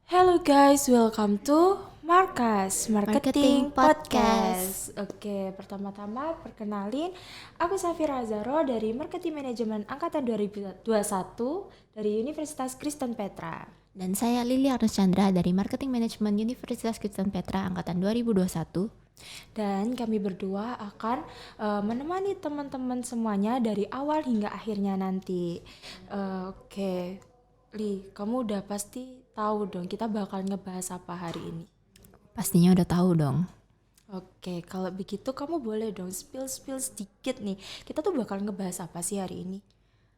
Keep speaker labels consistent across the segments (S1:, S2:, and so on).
S1: Hello guys, welcome to Markas
S2: Marketing
S1: Marketing
S2: Podcast.
S1: Podcast. Oke, pertama-tama perkenalin, aku Safira Azaro dari Marketing Manajemen Angkatan 2021 dari Universitas Kristen Petra.
S2: Dan saya Lili Arnus Chandra dari Marketing Management Universitas Kristen Petra Angkatan 2021.
S1: Dan kami berdua akan menemani teman-teman semuanya dari awal hingga akhirnya nanti. Oke, Li, kamu udah pasti tahu dong kita bakal ngebahas apa hari ini.
S2: Pastinya udah tahu dong.
S1: Oke, kalau begitu kamu boleh dong spill sedikit nih. Kita tuh bakal ngebahas apa sih hari ini?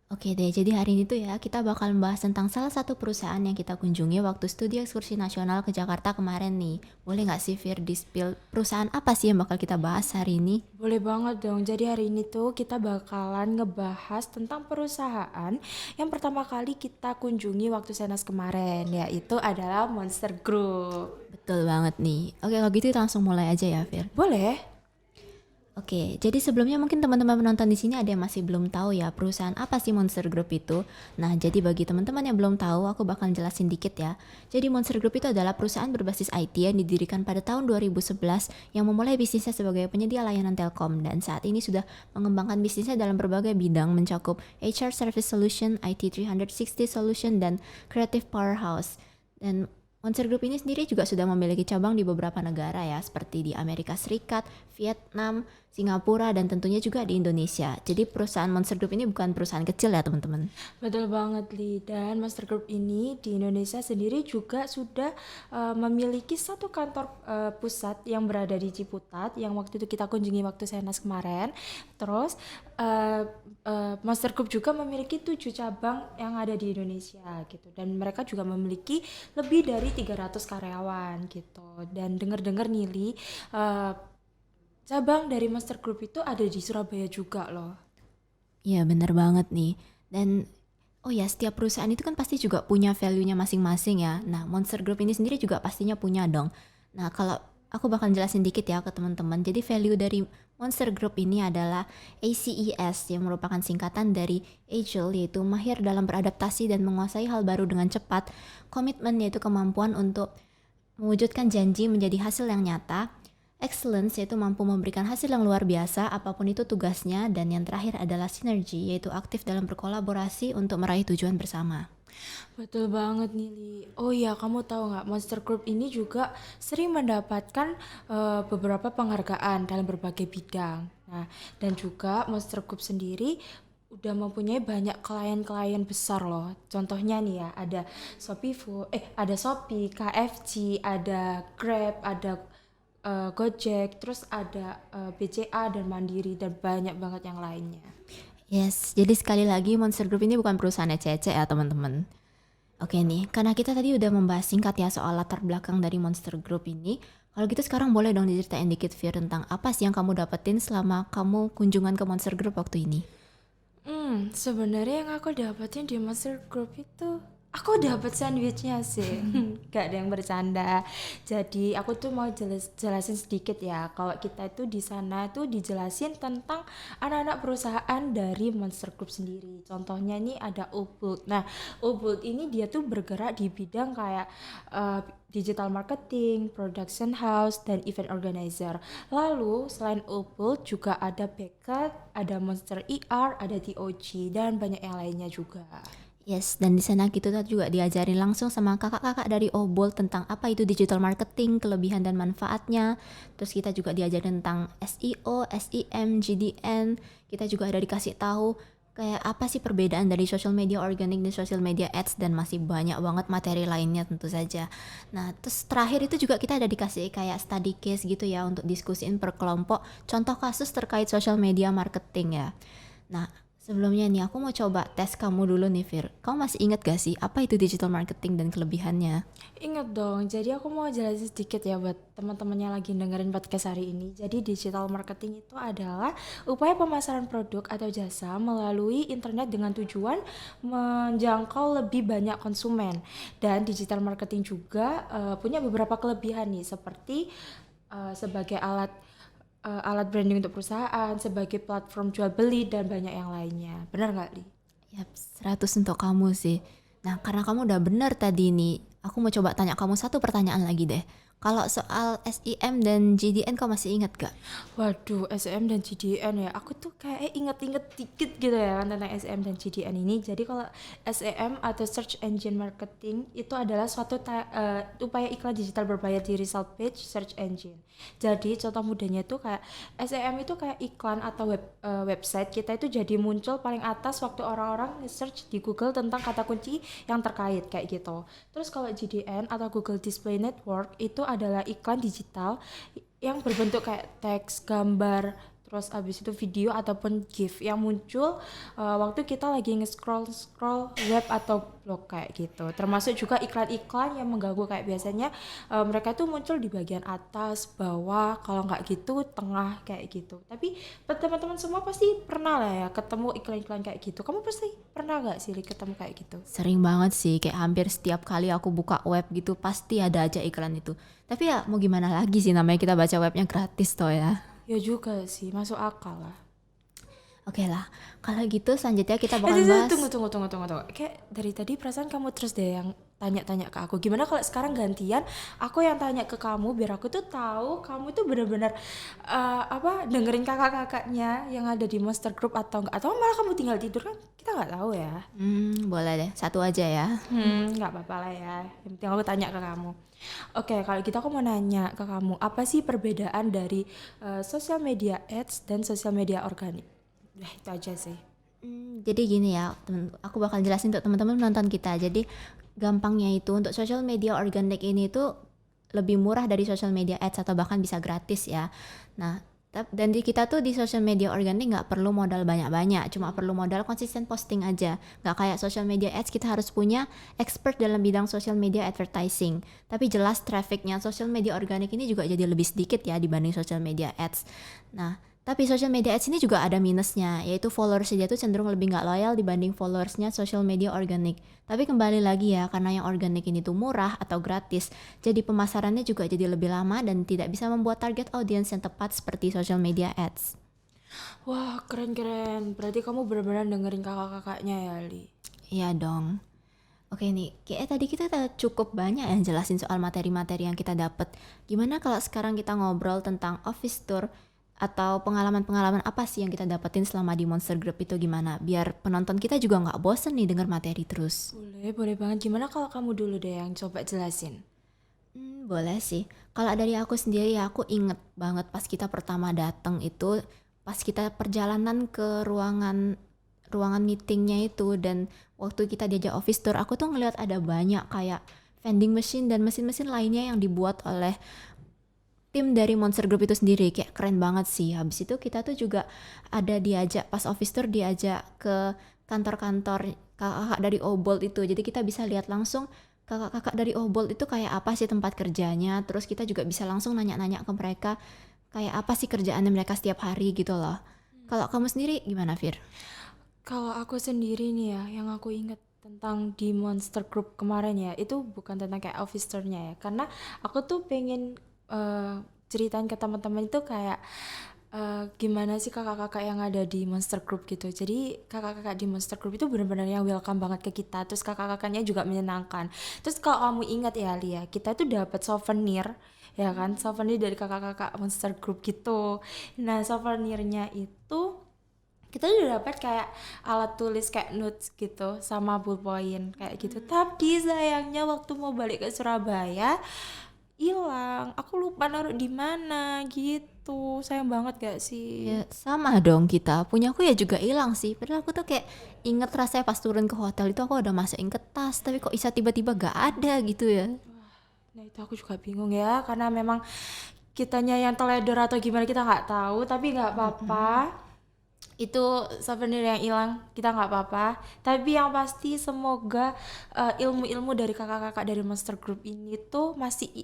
S2: Oke deh, jadi hari ini tuh ya kita bakal membahas tentang salah satu perusahaan yang kita kunjungi waktu studi ekskursi nasional ke Jakarta kemarin nih. Boleh nggak sih Fir di-spill perusahaan apa sih yang bakal kita bahas hari ini?
S1: Boleh banget dong. Jadi hari ini tuh kita bakalan ngebahas tentang perusahaan yang pertama kali kita kunjungi waktu Senas kemarin, yaitu adalah Monster Group.
S2: Betul banget nih. Oke kalau gitu kita langsung mulai aja ya Fir.
S1: Boleh?
S2: Oke, jadi sebelumnya mungkin teman-teman penonton di sini ada yang masih belum tahu ya perusahaan apa sih Monster Group itu. Nah, jadi bagi teman-teman yang belum tahu, aku bakal jelasin dikit ya. Jadi Monster Group itu adalah perusahaan berbasis IT yang didirikan pada tahun 2011 yang memulai bisnisnya sebagai penyedia layanan telkom dan saat ini sudah mengembangkan bisnisnya dalam berbagai bidang mencakup HR Service Solution, IT 360 Solution, dan Creative Powerhouse. Dan Monster Group ini sendiri juga sudah memiliki cabang di beberapa negara ya, seperti di Amerika Serikat, Vietnam, Singapura, dan tentunya juga di Indonesia. Jadi perusahaan Monster Group ini bukan perusahaan kecil ya teman-teman.
S1: Betul banget, Li. Dan Monster Group ini di Indonesia sendiri juga sudah memiliki satu kantor pusat yang berada di Ciputat, yang waktu itu kita kunjungi waktu Senas kemarin. Terus Monster Group juga memiliki 7 cabang yang ada di Indonesia gitu. Dan mereka juga memiliki lebih dari 300 karyawan gitu. Dan dengar-dengar nih, Li, eh, cabang dari Monster Group itu ada di Surabaya juga loh.
S2: Iya bener banget nih. Dan oh ya, setiap perusahaan itu kan pasti juga punya value-nya masing-masing ya. Nah, Monster Group ini sendiri juga pastinya punya dong. Nah, kalau aku bakal jelasin dikit ya ke teman-teman. Jadi value dari Monster Group ini adalah ACES yang merupakan singkatan dari Agile, yaitu mahir dalam beradaptasi dan menguasai hal baru dengan cepat. Komitmen yaitu kemampuan untuk mewujudkan janji menjadi hasil yang nyata. Excellence yaitu mampu memberikan hasil yang luar biasa apapun itu tugasnya, dan yang terakhir adalah sinergi yaitu aktif dalam berkolaborasi untuk meraih tujuan bersama.
S1: Betul banget nih, Li. Oh iya, kamu tahu nggak, Monster Group ini juga sering mendapatkan beberapa penghargaan dalam berbagai bidang. Nah, dan juga Monster Group sendiri udah mempunyai banyak klien-klien besar loh. Contohnya nih ya, ada ada Shopee, KFC, ada Grab, ada Gojek, terus ada BCA dan Mandiri dan banyak banget yang lainnya.
S2: Yes, jadi sekali lagi Monster Group ini bukan perusahaan ecek-ecek ya teman-teman. Oke nih, karena kita tadi udah membahas singkat ya soal latar belakang dari Monster Group ini. Kalau gitu sekarang boleh dong diceritain dikit Fir tentang apa sih yang kamu dapetin selama kamu kunjungan ke Monster Group waktu ini.
S1: Sebenarnya yang aku dapetin di Monster Group itu aku dapet sandwichnya sih. Gak ada yang bercanda. Jadi aku tuh mau jelasin sedikit ya. Kalau kita itu di sana tuh dijelasin tentang anak-anak perusahaan dari Monster Group sendiri. Contohnya nih ada Ubud. Nah, Ubud ini dia tuh bergerak di bidang kayak digital marketing, production house, dan event organizer. Lalu selain Ubud juga ada Beckett, ada Monster ER, ada TOG, dan banyak yang lainnya juga.
S2: Yes, dan di sana kita juga diajarin langsung sama kakak-kakak dari Obol tentang apa itu digital marketing, kelebihan dan manfaatnya. Terus kita juga diajarin tentang SEO, SEM, GDN. Kita juga ada dikasih tahu kayak apa sih perbedaan dari social media organic dan social media ads, dan masih banyak banget materi lainnya tentu saja. Nah, terus terakhir itu juga kita ada dikasih kayak study case gitu ya untuk diskusiin per kelompok contoh kasus terkait social media marketing ya. Nah, sebelumnya nih aku mau coba tes kamu dulu nih Fir. Kamu masih ingat gak sih apa itu digital marketing dan kelebihannya?
S1: Ingat dong, jadi aku mau jelasin sedikit ya buat teman-teman yang lagi dengerin podcast hari ini. Jadi digital marketing itu adalah upaya pemasaran produk atau jasa melalui internet dengan tujuan menjangkau lebih banyak konsumen. Dan digital marketing juga punya beberapa kelebihan nih, seperti sebagai alat branding untuk perusahaan, sebagai platform jual beli, dan banyak yang lainnya. Benar nggak, Li?
S2: Yap, 100 untuk kamu sih. Nah, karena kamu udah bener tadi nih Aku mau coba tanya kamu satu pertanyaan lagi deh. Kalau soal SIM dan JDN kau masih ingat gak?
S1: Waduh, SEM dan GDN ya. Aku tuh kayak inget-inget dikit gitu ya kan tentang SEM dan GDN ini. Jadi kalau SEM atau Search Engine Marketing itu adalah suatu upaya iklan digital berbayar di result page search engine. Jadi contoh mudahnya itu kayak SEM itu kayak iklan atau website kita itu jadi muncul paling atas waktu orang-orang nge-search di Google tentang kata kunci yang terkait kayak gitu. Terus kalau GDN atau Google Display Network itu adalah iklan digital yang berbentuk kayak teks, gambar, terus abis itu video ataupun GIF yang muncul waktu kita lagi nge-scroll web atau blog kayak gitu. Termasuk juga iklan-iklan yang mengganggu kayak biasanya mereka tuh muncul di bagian atas, bawah, kalau nggak gitu tengah kayak gitu. Tapi teman-teman semua pasti pernah lah ya ketemu iklan-iklan kayak gitu. Kamu pasti pernah nggak sih Li, ketemu kayak gitu?
S2: Sering banget sih, kayak hampir setiap kali aku buka web gitu pasti ada aja iklan itu. Tapi ya mau gimana lagi sih, namanya kita baca webnya gratis toh ya.
S1: Ya juga sih, masuk akal lah.
S2: Oke lah, kalau gitu selanjutnya kita bakal bahas.
S1: Tunggu. Kayak dari tadi perasaan kamu terus deh yang tanya-tanya ke aku. Gimana kalau sekarang gantian aku yang tanya ke kamu biar aku tuh tahu kamu tuh benar-benar dengerin kakak-kakaknya yang ada di Monster Group atau enggak, atau malah kamu tinggal tidur kan kita nggak tahu ya.
S2: Boleh deh, satu aja ya.
S1: Nggak apa-apa lah ya. Yang penting aku tanya ke kamu. Oke, kalau gitu aku mau nanya ke kamu, apa sih perbedaan dari social media ads dan social media organik? Itu aja sih.
S2: Jadi gini ya, aku bakal jelasin untuk teman-teman menonton kita. Jadi gampangnya itu untuk social media organic ini tuh lebih murah dari social media ads atau bahkan bisa gratis ya. Nah, dan di kita tuh di social media organic nggak perlu modal banyak-banyak, cuma perlu modal konsisten posting aja. Nggak kayak social media ads kita harus punya expert dalam bidang social media advertising. Tapi jelas trafficnya social media organic ini juga jadi lebih sedikit ya dibanding social media ads. Nah, tapi social media ads ini juga ada minusnya, yaitu followers dia tuh cenderung lebih nggak loyal dibanding followersnya social media organik. Tapi kembali lagi ya, karena yang organik ini tuh murah atau gratis, jadi pemasarannya juga jadi lebih lama dan tidak bisa membuat target audience yang tepat seperti social media ads.
S1: Wah, keren-keren. Berarti kamu benar-benar dengerin kakak-kakaknya ya, Li.
S2: Iya dong. Oke nih, kayaknya tadi kita cukup banyak yang jelasin soal materi-materi yang kita dapat. Gimana kalau sekarang kita ngobrol tentang office tour atau pengalaman-pengalaman apa sih yang kita dapetin selama di Monster Group itu gimana? Biar penonton kita juga nggak bosen nih denger materi terus.
S1: Boleh banget. Gimana kalau kamu dulu deh yang coba jelasin?
S2: Boleh sih. Kalau dari aku sendiri ya aku inget banget pas kita pertama datang itu, pas kita perjalanan ke ruangan meetingnya itu dan waktu kita diajak office tour, aku tuh ngeliat ada banyak kayak vending machine dan mesin-mesin lainnya yang dibuat oleh tim dari Monster Group itu sendiri. Kayak keren banget sih. Habis itu kita tuh juga ada diajak pas office tour, diajak ke kantor-kantor kakak-kakak dari Obold itu. Jadi kita bisa lihat langsung kakak-kakak dari Obold itu kayak apa sih tempat kerjanya. Terus kita juga bisa langsung nanya-nanya ke mereka kayak apa sih kerjaannya mereka setiap hari gitu loh. Kalau kamu sendiri gimana, Fir?
S1: Kalau aku sendiri nih ya, yang aku inget tentang di Monster Group kemarin ya, itu bukan tentang kayak office tour-nya ya. Karena aku tuh pengen ceritain ke teman-teman itu kayak gimana sih kakak-kakak yang ada di Monster Group gitu. Jadi kakak-kakak di Monster Group itu benar-benar yang welcome banget ke kita. Terus kakak-kakaknya juga menyenangkan. Terus kalau kamu ingat ya Lia, kita tuh dapat souvenir ya kan, souvenir dari kakak-kakak Monster Group gitu. Nah souvenirnya itu kita udah dapat kayak alat tulis kayak notes gitu sama ballpoint kayak gitu. Tapi sayangnya waktu mau balik ke Surabaya hilang, aku lupa naruh di mana gitu. Sayang banget gak sih?
S2: Ya sama dong kita. Punya aku ya juga hilang sih. Padahal aku tuh kayak inget rasanya pas turun ke hotel itu aku udah masukin ke tas. Tapi kok bisa tiba-tiba gak ada gitu ya.
S1: Nah itu aku juga bingung ya, karena memang kitanya yang teledor atau gimana kita nggak tahu. Tapi nggak apa-apa, itu souvenir yang hilang kita nggak apa-apa. Tapi yang pasti semoga ilmu-ilmu dari kakak-kakak dari Monster Group ini tuh masih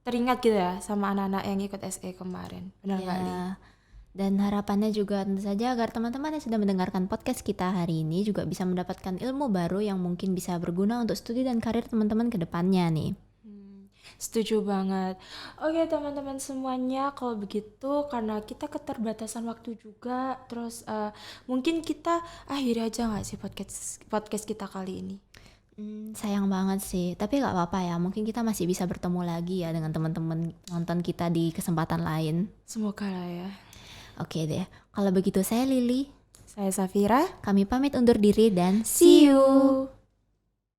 S1: teringat gitu ya sama anak-anak yang ikut SE kemarin. Benar nggak Li?
S2: Ya, dan harapannya juga tentu saja agar teman-teman yang sudah mendengarkan podcast kita hari ini juga bisa mendapatkan ilmu baru yang mungkin bisa berguna untuk studi dan karir teman-teman ke depannya nih.
S1: Setuju banget. Oke teman-teman semuanya, kalau begitu karena kita keterbatasan waktu juga, terus mungkin kita akhiri aja nggak sih podcast kita kali ini?
S2: Sayang banget sih, tapi nggak apa-apa ya. Mungkin kita masih bisa bertemu lagi ya dengan teman-teman nonton kita di kesempatan lain.
S1: Semoga lah ya.
S2: Oke deh, kalau begitu saya Lili.
S1: Saya Safira.
S2: Kami pamit undur diri dan
S1: See you.